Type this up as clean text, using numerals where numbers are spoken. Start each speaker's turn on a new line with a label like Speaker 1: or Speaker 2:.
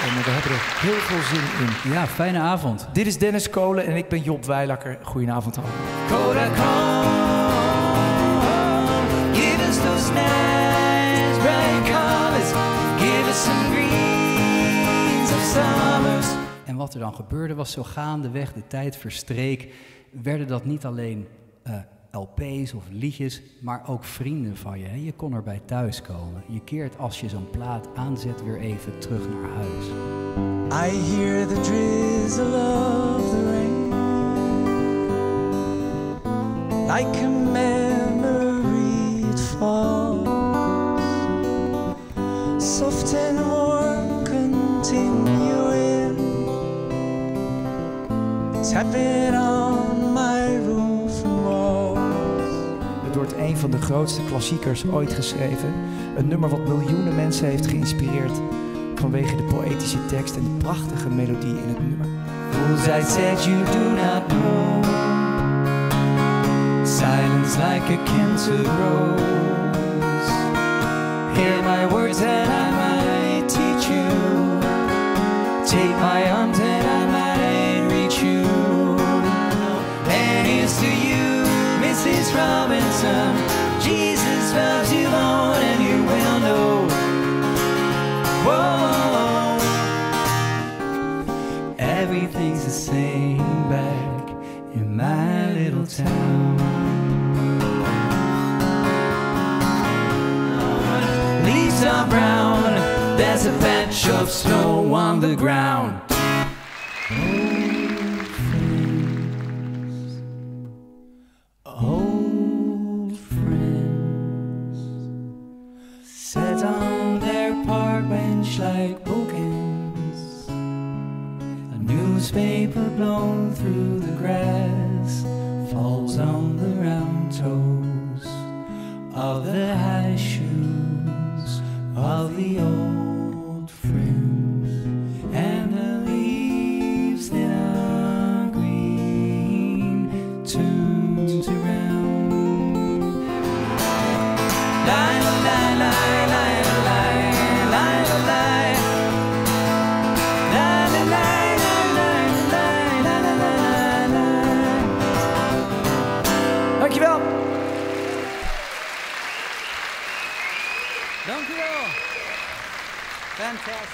Speaker 1: En we hebben er heel veel zin in.
Speaker 2: Ja, fijne avond.
Speaker 1: Dit is Dennis Kolen en ik ben Jop Wijlacker. Goedenavond allemaal.
Speaker 3: Give us those nice bright colors. Give us some greens of summers.
Speaker 2: En wat er dan gebeurde was zo gaandeweg de tijd verstreek, werden dat niet alleen LP's of liedjes, maar ook vrienden van je. Hè? Je kon erbij thuiskomen. Je keert als je zo'n plaat aanzet weer even terug naar huis.
Speaker 3: I hear the drizzle of the rain, like a memory it falls, soft and warm, continuing, tapping on my roof and walls.
Speaker 1: Het wordt een van de grootste klassiekers ooit geschreven. Een nummer wat miljoenen mensen heeft geïnspireerd vanwege de poëtische tekst en de prachtige melodie in het nummer.
Speaker 3: Fools, I said you do not know. Silence like a cancer grows. Hear my words and I might teach you. Take my arms and I might reach you. And here's to you, Mrs. Robinson. Jesus loves you more and you will know. Whoa, everything's the same back in my little town. Leaves are brown, there's a patch of snow on the ground. Old friends sat on their park bench like bookends. A newspaper blown through the grass falls on the round toes of the high shoes of the old friends, and the leaves that are green turns around. La la la la la la la la la. La la la la la la la la la.
Speaker 1: Dankjewel.
Speaker 2: Dank u wel. Fantastisch.